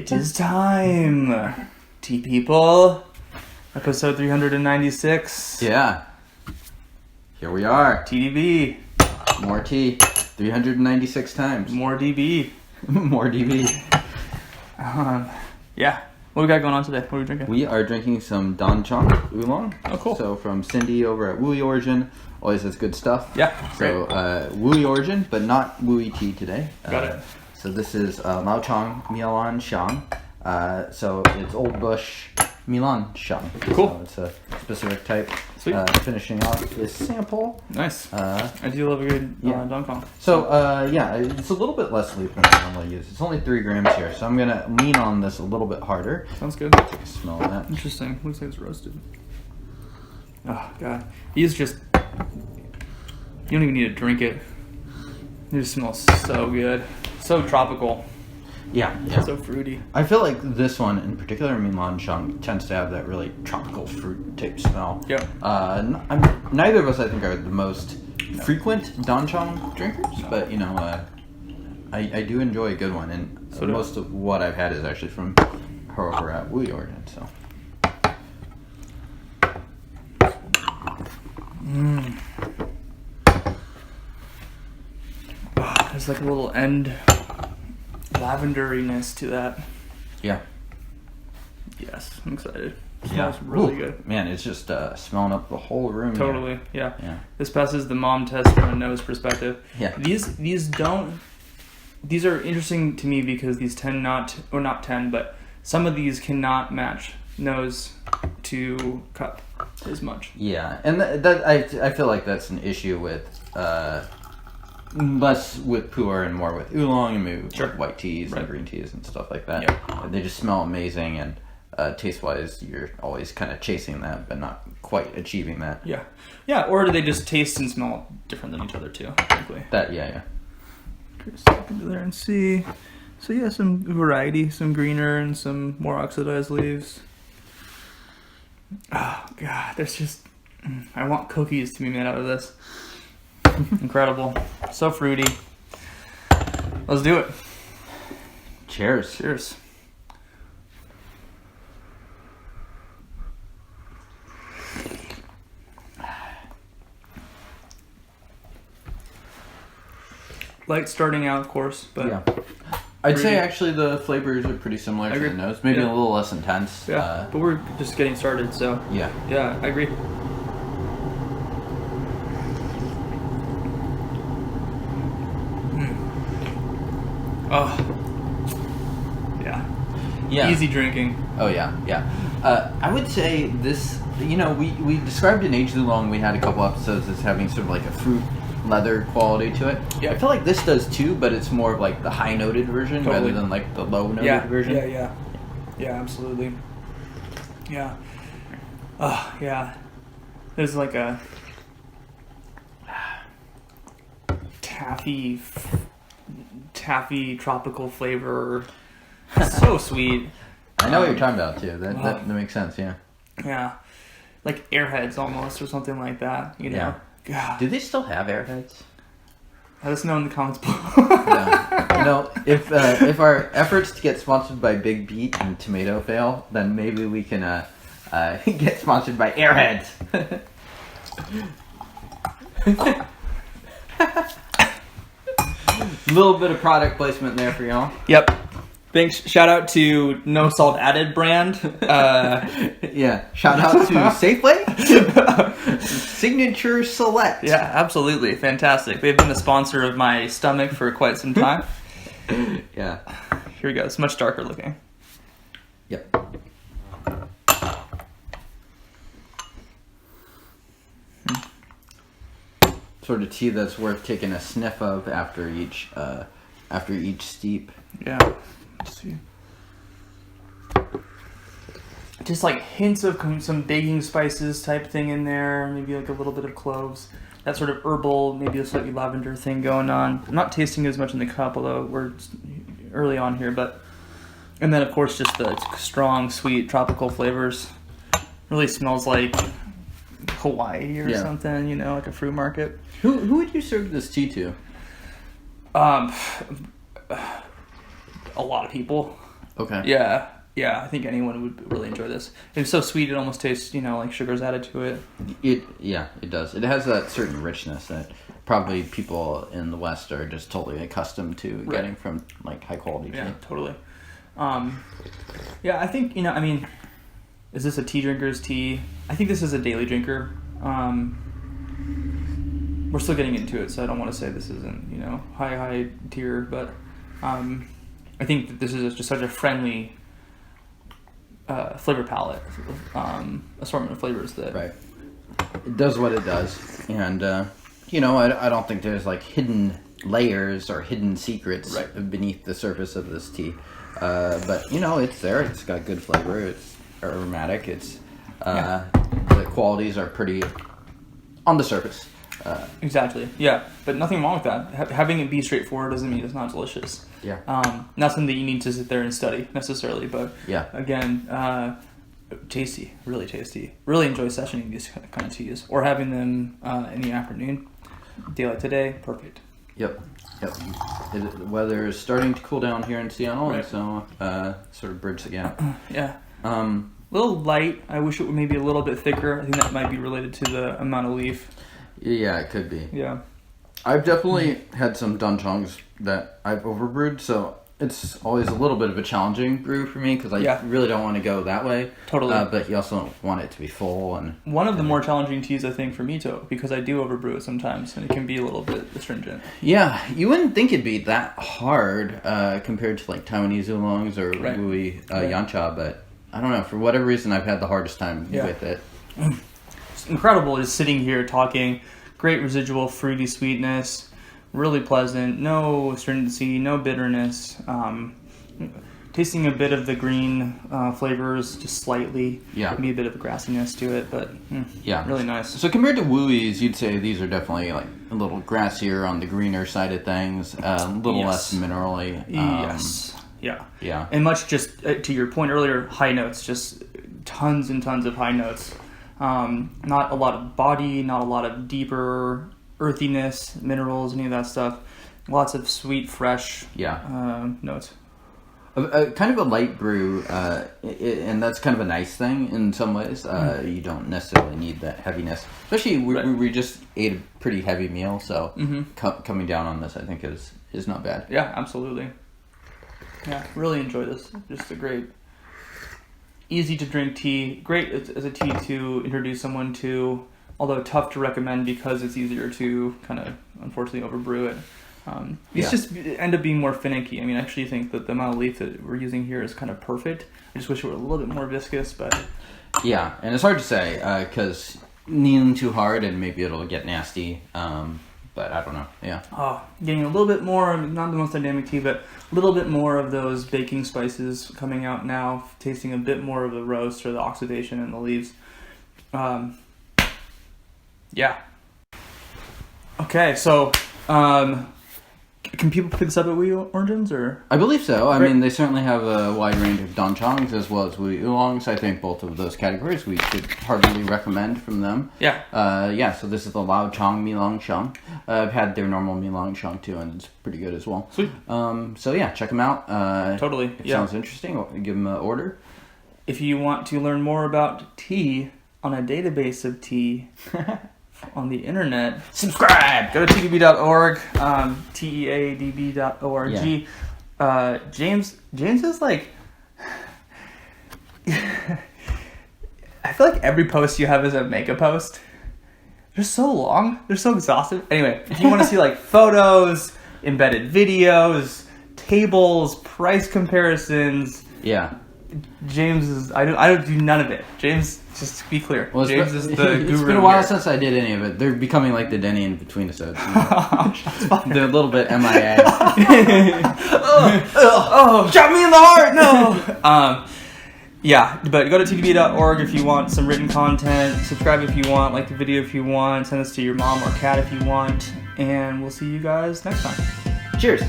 It is time, tea people. Episode 396. Yeah. Here we are. TeaDB. More tea. 396 times. More DB. More DB. Yeah. What we got going on today? What are we drinking? We are drinking some Dancong oolong. Oh, cool. So from Cindy over at WuyiOrigin's. Always has good stuff. Yeah. So WuyiOrigin's, but not Wuyi tea today. Got it. So this is Laocong, Milan, Xiang. So it's Old Bush, Milan, Xiang. Cool. So it's a specific type. Sweet. Finishing off this sample. Nice. I do love a good Dancong. So it's a little bit less leaf than I normally use. It's only 3 grams here, so I'm gonna lean on this a little bit harder. Sounds good. Smell that. Interesting. Looks like it's roasted. Oh god, these just, you don't even need to drink it. It just smells so good. So tropical. Yeah. So fruity. I feel like this one in particular, Milan Xiang, tends to have that really tropical fruit type smell. Yep. Neither of us, I think, are the most frequent Dancong drinkers, but you know, I do enjoy a good one, and most of what I've had is actually from her over at WuyiOrigin's. So. There's like a little end lavenderiness to that. Yeah. Yes, I'm excited. It Yeah. smells really good. Man, it's just smelling up the whole room. Totally, here. yeah. This passes the mom test from a nose perspective. Yeah. These are interesting to me because these tend but some of these cannot match nose to cup as much. Yeah, and I feel like that's an issue with less with pu'er and more with oolong and maybe with white teas and green teas and stuff like that. Yeah. They just smell amazing, and taste-wise, you're always kind of chasing that, but not quite achieving that. Yeah. Or do they just taste and smell different than each other too? Frankly. Yeah. Just look into there and see. So yeah, some variety, some greener and some more oxidized leaves. Oh god, there's just, I want cookies to be made out of this. Incredible. So fruity. Let's do it. Cheers. Cheers. Light starting out, of course, but yeah. I'd say actually the flavors are pretty similar to the nose. Maybe a little less intense. Yeah, but we're just getting started, so yeah, I agree. Oh, yeah. Easy drinking. Oh yeah. I would say this. You know, we described in Age Too Long. We had a couple episodes as having sort of like a fruit leather quality to it. Yeah. I feel like this does too, but it's more of like the high noted version rather than like the low noted version. Yeah, absolutely. Yeah. Oh, yeah. There's like a taffy tropical flavor. So sweet. I know what you're talking about too. That makes sense. Yeah. Yeah. Like Airheads almost, or something like that. You know. Yeah. God. Do they still have Airheads? Let us know in the comments below. Yeah. You know, if our efforts to get sponsored by Big Beet and Tomato fail, then maybe we can get sponsored by Airheads. Little bit of product placement there for y'all. Yep. Thanks. Shout out to No Salt Added brand. Yeah. Shout out to Safeway. Signature Select. Yeah, absolutely. Fantastic. They've been a sponsor of my stomach for quite some time. Yeah. Here we go. It's much darker looking. Yep. Sort of tea that's worth taking a sniff of after each steep. Yeah. Let's see. Just like hints of some baking spices type thing in there. Maybe like a little bit of cloves. That sort of herbal, maybe a slightly lavender thing going on. I'm not tasting as much in the cup, although we're early on here. And then of course just the strong, sweet, tropical flavors. Really smells like Hawaii or something, you know, like a fruit market. Who would you serve this tea to? A lot of people. Okay. Yeah, I think anyone would really enjoy this. It's so sweet; it almost tastes, like sugar's added to it. It does. It has that certain richness that probably people in the West are just totally accustomed to getting from like high quality tea. Yeah, totally. I think is this a tea drinker's tea? I think this is a daily drinker. We're still getting into it, so I don't want to say this isn't high tier, but I think that this is just such a friendly flavor palette, assortment of flavors that it does what it does, and I don't think there's like hidden layers or hidden secrets beneath the surface of this tea, but it's there. It's got good flavor. It's aromatic. It's the qualities are pretty on the surface. Exactly. Yeah, but nothing wrong with that. Having it be straightforward doesn't mean it's not delicious. Yeah. Not something that you need to sit there and study necessarily, but again, tasty, really tasty. Really enjoy sessioning these kind of teas or having them in the afternoon. Day like today, perfect. Yep. The weather is starting to cool down here in Seattle, and so sort of bridge the gap. Yeah. A little light. I wish it were maybe a little bit thicker. I think that might be related to the amount of leaf. Yeah, it could be. Yeah. I've definitely had some Dancongs that I've overbrewed, so it's always a little bit of a challenging brew for me because I really don't want to go that way. Totally. But you also don't want it to be full. And one of the more challenging teas, I think, for me too, because I do overbrew it sometimes, and it can be a little bit astringent. Yeah, you wouldn't think it'd be that hard compared to like Taiwanese oolongs or Yancha, but I don't know. For whatever reason, I've had the hardest time with it. It's incredible just sitting here talking. Great residual fruity sweetness, really pleasant, no astringency, no bitterness. Tasting a bit of the green flavors, just slightly. Yeah. Maybe a bit of a grassiness to it, but really nice. So compared to Wuyi's, you'd say these are definitely like a little grassier on the greener side of things, a little less minerally. Yes. Yeah. Yeah. And much just to your point earlier, high notes, just tons and tons of high notes. Not a lot of body, not a lot of deeper earthiness, minerals, any of that stuff. Lots of sweet, fresh notes. Kind of a light brew, and that's kind of a nice thing in some ways. You don't necessarily need that heaviness. Especially we just ate a pretty heavy meal, so coming down on this I think is not bad. Yeah, absolutely. Yeah, really enjoy this. Just a great... easy to drink tea, great as a tea to introduce someone to, although tough to recommend because it's easier to kind of unfortunately overbrew it. These just end up being more finicky. I mean, I actually think that the amount of leaf that we're using here is kind of perfect. I just wish it were a little bit more viscous, but... Yeah, and it's hard to say because kneading too hard and maybe it'll get nasty. But I don't know. Yeah. Oh, getting a little bit more, not the most dynamic tea, but a little bit more of those baking spices coming out now, tasting a bit more of the roast or the oxidation in the leaves. Okay, so can people pick this up at WuyiOrigin's or? I believe so. I mean, they certainly have a wide range of Dancongs as well as WuyiOolongs. I think both of those categories we should heartily recommend from them. Yeah. So this is the Laocong Xiang. I've had their normal Xiang too, and it's pretty good as well. Sweet. So yeah, check them out. Totally. It sounds interesting. Give them an order. If you want to learn more about tea on a database of tea. On the internet, subscribe. Go to TeaDB.org, TeaDB.org. Yeah. James is like, I feel like every post you have is a makeup post. They're so long. They're so exhaustive. Anyway, if you want to see like photos, embedded videos, tables, price comparisons. Yeah. James is... I don't do none of it. James, just to be clear, James is the guru. It's been a while since I did any of it. They're becoming like the Denny in between episodes. They're a little bit MIA. Shot me in the heart! No! Yeah, but go to TeaDB.org if you want some written content. Subscribe if you want. Like the video if you want. Send this to your mom or cat if you want. And we'll see you guys next time. Cheers!